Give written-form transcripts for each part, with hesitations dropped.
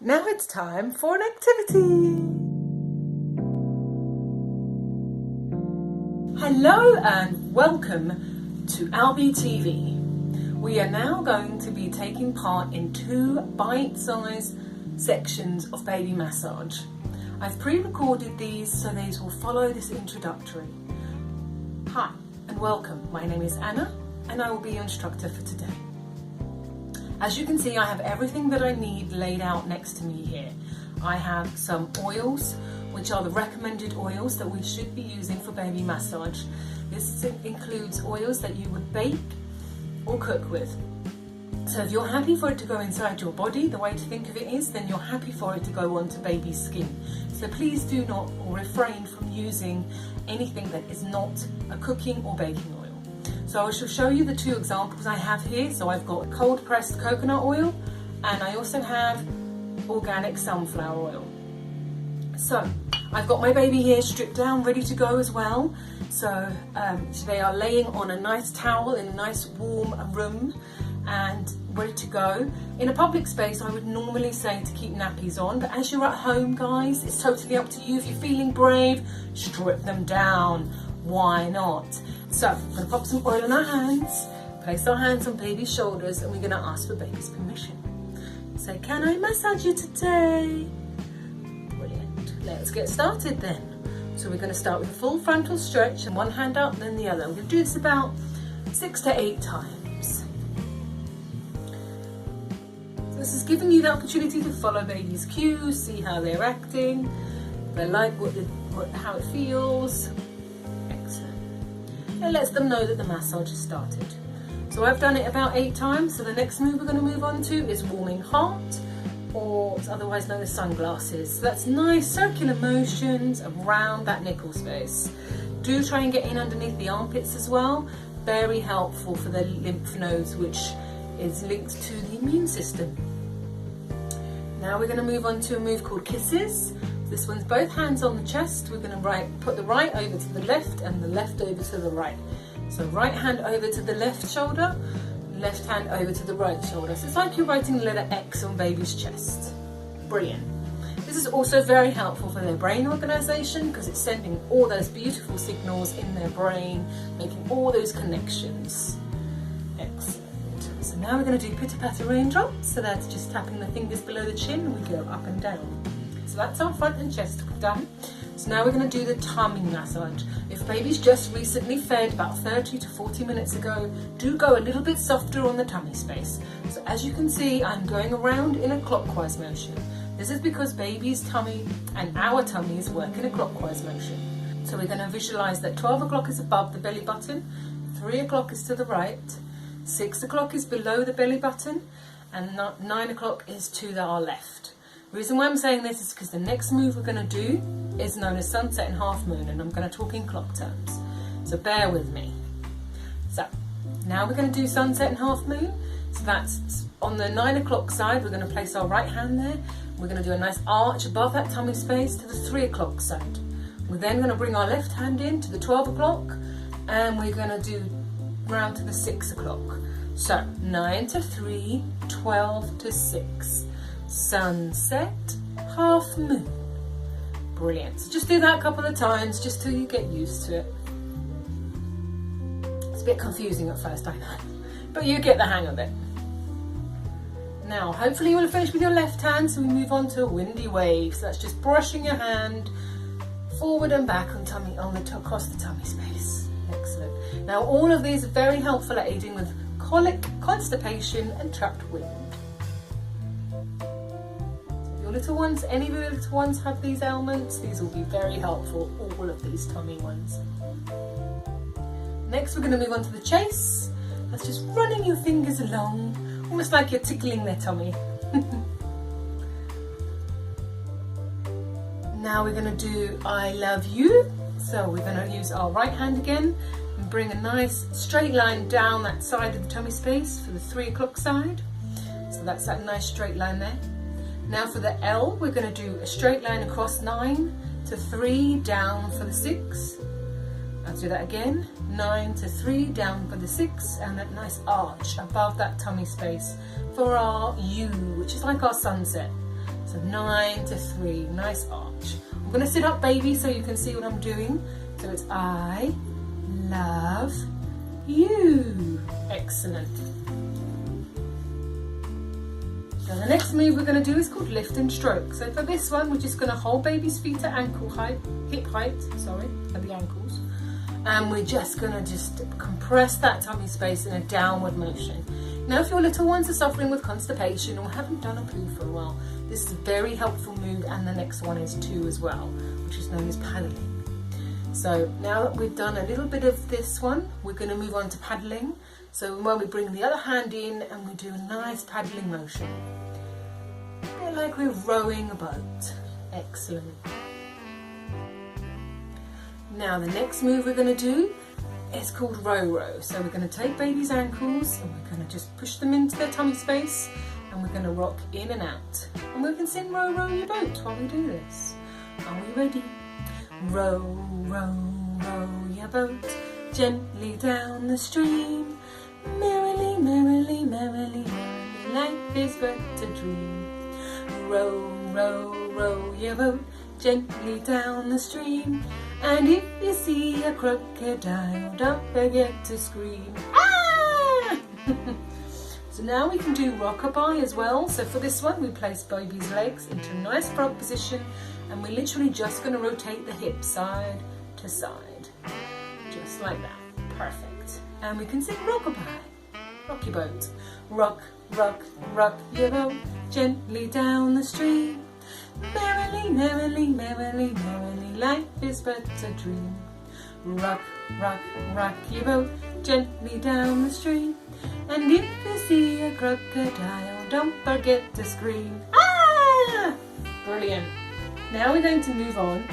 Now it's time for an activity. Hello and welcome to AlbyTV. We are now going to be taking part in 2 bite-sized sections of baby massage. I've pre-recorded these so these will follow this introductory. Hi and welcome. My name is Anna and I will be your instructor for today. As you can see, I have everything that I need laid out next to me here. I have some oils, which are the recommended oils that we should be using for baby massage. This includes oils that you would bake or cook with. So if you're happy for it to go inside your body, the way to think of it is, then you're happy for it to go onto baby's skin. So please do not or refrain from using anything that is not a cooking or baking oil. So I shall show you the 2 examples I have here. So I've got cold pressed coconut oil and I also have organic sunflower oil. So I've got my baby here stripped down, ready to go as well. So they are laying on a nice towel in a nice warm room and ready to go. In a public space, I would normally say to keep nappies on, but as you're at home, guys, it's totally up to you. If you're feeling brave, strip them down. Why not? So I'm going to pop some oil on our hands, place our hands on baby's shoulders, and we're going to ask for baby's permission. Say, can I massage you today? Brilliant. Let's get started then. So we're going to start with a full frontal stretch and one hand up, then the other. We're going to do this about 6 to 8 times. So this is giving you the opportunity to follow baby's cues, see how they're acting, if they like how it feels. It lets them know that the massage has started. So I've done it about 8 times. So the next move we're going to move on to is warming heart, or it's otherwise known as sunglasses. So that's nice circular motions around that nipple space. Do try and get in underneath the armpits as well. Very helpful for the lymph nodes, which is linked to the immune system. Now we're going to move on to a move called kisses. This one's both hands on the chest. We're going to put the right over to the left and the left over to the right. So right hand over to the left shoulder, left hand over to the right shoulder. So it's like you're writing the letter X on baby's chest. Brilliant. This is also very helpful for their brain organization because it's sending all those beautiful signals in their brain, making all those connections. Excellent. So now we're going to do pitter-patter raindrops. So that's just tapping the fingers below the chin and we go up and down. So that's our front and chest done. So now we're going to do the tummy massage. If baby's just recently fed about 30 to 40 minutes ago, do go a little bit softer on the tummy space. So as you can see, I'm going around in a clockwise motion. This is because baby's tummy and our tummies work in a clockwise motion. So we're going to visualize that 12 o'clock is above the belly button, 3 o'clock is to the right, 6 o'clock is below the belly button, and 9 o'clock is to our left. The reason why I'm saying this is because the next move we're going to do is known as sunset and half moon, and I'm going to talk in clock terms. So bear with me. So now we're going to do sunset and half moon. So that's on the 9 o'clock side. We're going to place our right hand there. We're going to do a nice arch above that tummy space to the 3 o'clock side. We're then going to bring our left hand in to the 12 o'clock, and we're going to do round to the 6 o'clock. So 9 to 3, 12 to 6. Sunset, half moon. Brilliant. So just do that a couple of times just till you get used to it. It's a bit confusing at first, I know, but you get the hang of it. Now, hopefully you will have finished with your left hand, so we move on to a windy wave. So that's just brushing your hand forward and back across the tummy space. Excellent. Now, all of these are very helpful at aiding with colic, constipation, and trapped wind. Little ones, any of the little ones have these ailments, these will be very helpful, all of these tummy ones. Next we're going to move on to the chase. That's just running your fingers along, almost like you're tickling their tummy. Now we're going to do I love you. So we're going to use our right hand again and bring a nice straight line down that side of the tummy space for the 3 o'clock side. So that's that nice straight line there. Now for the L, we're going to do a straight line across 9 to 3, down for the 6. I'll do that again, 9 to 3, down for the 6, and that nice arch above that tummy space for our U, which is like our sunset. So 9 to 3, nice arch. I'm going to sit up, baby, so you can see what I'm doing. So it's I love you. Excellent. Now the next move we're going to do is called lift and stroke. So for this one, we're just going to hold baby's feet at ankle height, hip height, sorry, at the ankles. And we're just going to compress that tummy space in a downward motion. Now if your little ones are suffering with constipation or haven't done a poo for a while, this is a very helpful move, and the next one is too as well, which is known as paddling. So now that we've done a little bit of this one, we're going to move on to paddling. So when we bring the other hand in and we do a nice paddling motion, a bit like we're rowing a boat. Excellent. Now the next move we're going to do is called row row. So we're going to take baby's ankles and we're going to just push them into their tummy space, and we're going to rock in and out. And we can sing row row your boat while we do this. Are we ready? Row, row, row your boat gently down the stream. Merrily, merrily, merrily, merrily, life is but a dream. Row, row, row your boat gently down the stream. And if you see a crocodile, don't forget to scream. Ah! So now we can do rockabye as well. So for this one, we place baby's legs into a nice frog position, and we're literally just going to rotate the hips side to side, just like that. Perfect. And we can sing rockabye. Rock your boat. Rock, rock, rock your boat gently down the stream. Merrily, merrily, merrily, merrily, life is but a dream. Rock, rock, rock your boat gently down the stream. And if you see a crocodile, don't forget to scream. Ah! Brilliant. Now we're going to move on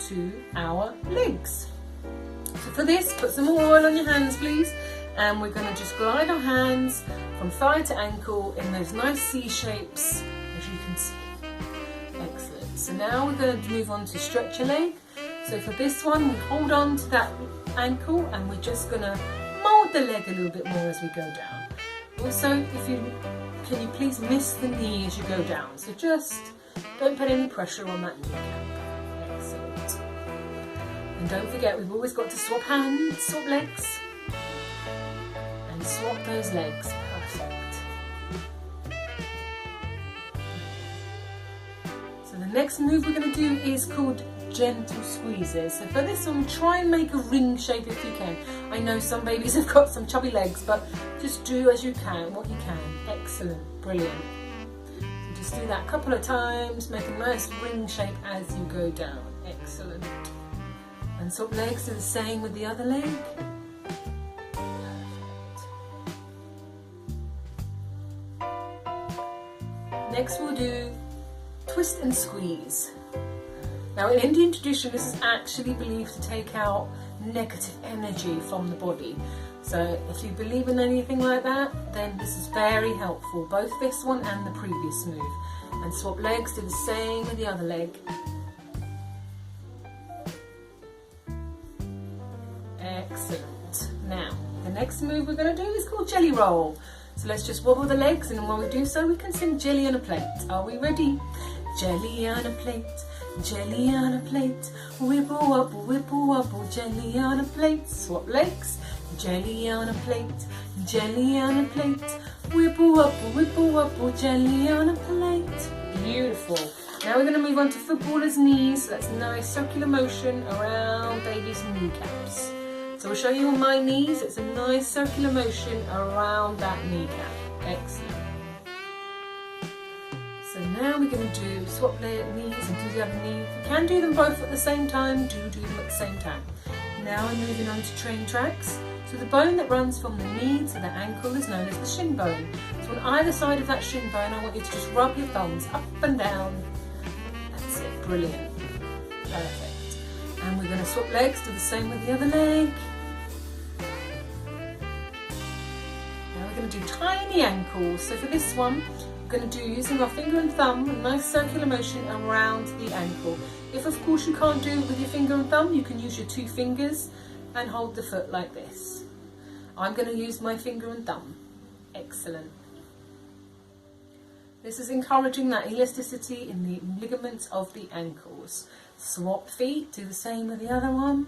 to our legs. So for this, put some more oil on your hands, please. And we're going to just glide our hands from thigh to ankle in those nice C shapes, as you can see. Excellent. So now we're going to move on to stretch your leg. So for this one, we hold on to that ankle and we're just going to mold the leg a little bit more as we go down. Also, can you please miss the knee as you go down? So just don't put any pressure on that kneecap. Excellent. And don't forget, we've always got to swap hands, swap legs, and swap those legs. Perfect. So the next move we're going to do is called gentle squeezes. So for this one, try and make a ring shape if you can. I know some babies have got some chubby legs, but just do as you can, what you can. Excellent, brilliant. So just do that a couple of times, make a nice ring shape as you go down. Excellent. And swap legs, do the same with the other leg. Perfect. Next we'll do twist and squeeze. Now in Indian tradition, this is actually believed to take out negative energy from the body. So if you believe in anything like that, then this is very helpful, both this one and the previous move. And swap legs, do the same with the other leg. Excellent. Now, the next move we're going to do is called jelly roll. So let's just wobble the legs, and while we do so, we can sing jelly on a plate. Are we ready? Jelly on a plate, jelly on a plate, whipple wobble, whipple wobble, jelly on a plate. Swap legs, jelly on a plate, jelly on a plate, whipple wobble, whipple wobble, jelly on a plate. Beautiful. Now we're going to move on to footballer's knees. So that's a nice circular motion around baby's kneecaps. So we'll show you on my knees. It's a nice circular motion around that kneecap. Excellent. So now we're going to do swap the knees and do the other knee. If you can do them both at the same time, do them at the same time. Now we're moving on to train tracks. So the bone that runs from the knee to the ankle is known as the shin bone. So on either side of that shin bone, I want you to just rub your thumbs up and down. That's it, brilliant. Perfect. And we're going to swap legs, do the same with the other leg. Now we're going to do tiny ankles. So for this one, we're going to do, using our finger and thumb, a nice circular motion around the ankle. If of course you can't do it with your finger and thumb, you can use your two fingers and hold the foot like this. I'm going to use my finger and thumb. Excellent. This is encouraging that elasticity in the ligaments of the ankles. Swap feet, do the same with the other one.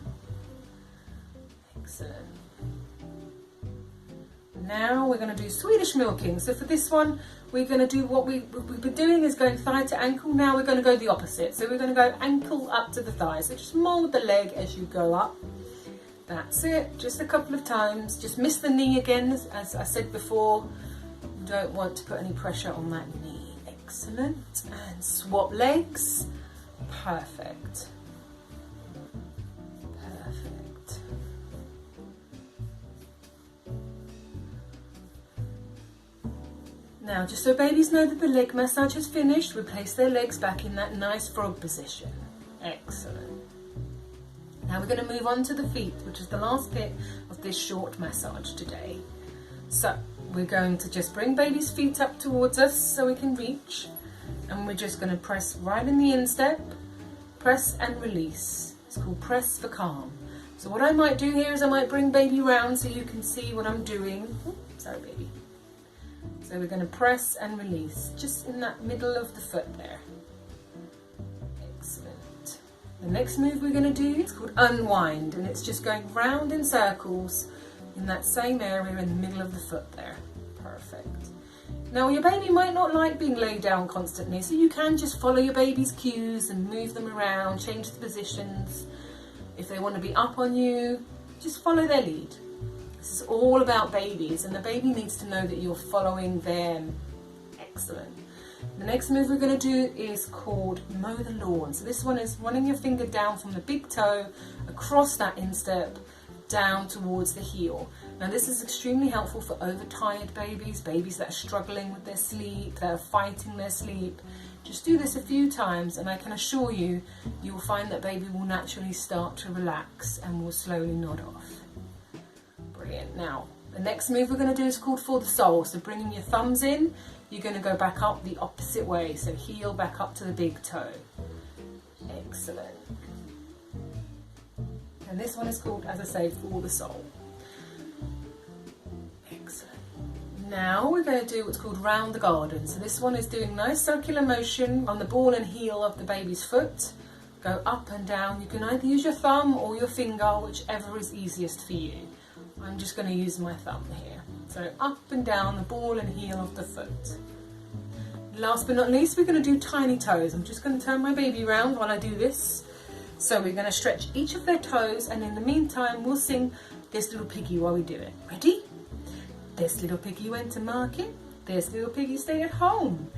Excellent. Now we're going to do Swedish milking. So for this one, we're going to do what we've been doing is going thigh to ankle. Now we're going to go the opposite. So we're going to go ankle up to the thigh. So just mould the leg as you go up. That's it. Just a couple of times. Just miss the knee again, as I said before. You don't want to put any pressure on that knee. Excellent. And swap legs. Perfect. Perfect. Now, just so babies know that the leg massage has finished, we place their legs back in that nice frog position. Excellent. Now we're going to move on to the feet, which is the last bit of this short massage today. So we're going to just bring baby's feet up towards us so we can reach. And we're just going to press right in the instep, press and release. It's called press for calm. So what I might do here is I might bring baby round so you can see what I'm doing. Oops, sorry baby. So we're going to press and release, just in that middle of the foot there. Excellent. The next move we're going to do is called unwind, and it's just going round in circles in that same area in the middle of the foot there. Perfect. Now your baby might not like being laid down constantly, so you can just follow your baby's cues and move them around, change the positions. If they want to be up on you, just follow their lead. This is all about babies, and the baby needs to know that you're following them. Excellent. The next move we're going to do is called mow the lawn. So this one is running your finger down from the big toe across that instep down towards the heel. Now this is extremely helpful for overtired babies, babies that are struggling with their sleep, that are fighting their sleep. Just do this a few times and I can assure you, you will find that baby will naturally start to relax and will slowly nod off. Brilliant. Now, the next move we're going to do is called for the sole. So bringing your thumbs in, you're going to go back up the opposite way. So heel back up to the big toe. Excellent. And this one is called, as I say, for the sole. Excellent. Now we're going to do what's called round the garden. So this one is doing nice circular motion on the ball and heel of the baby's foot. Go up and down. You can either use your thumb or your finger, whichever is easiest for you. I'm just going to use my thumb here. So up and down the ball and heel of the foot. Last but not least, we're going to do tiny toes. I'm just going to turn my baby around while I do this. So we're going to stretch each of their toes, and in the meantime we'll sing This Little Piggy while we do it. Ready? This little piggy went to market. This little piggy stayed at home.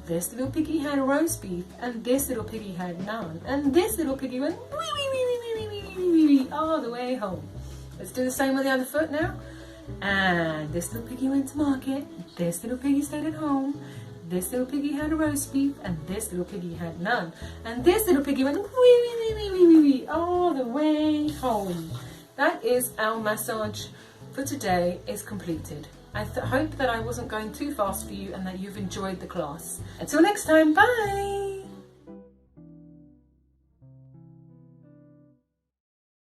This little piggy had roast beef, and this little piggy had none. And this little piggy went wee wee wee wee wee wee wee wee wee all the way home. Let's do the same with the other foot now. And this little piggy went to market. This little piggy stayed at home. This little piggy had a roast beef, and this little piggy had none. And this little piggy went wee wee wee wee wee wee wee all the way home. That is our massage for today is completed. I hope that I wasn't going too fast for you and that you've enjoyed the class. Until next time, bye!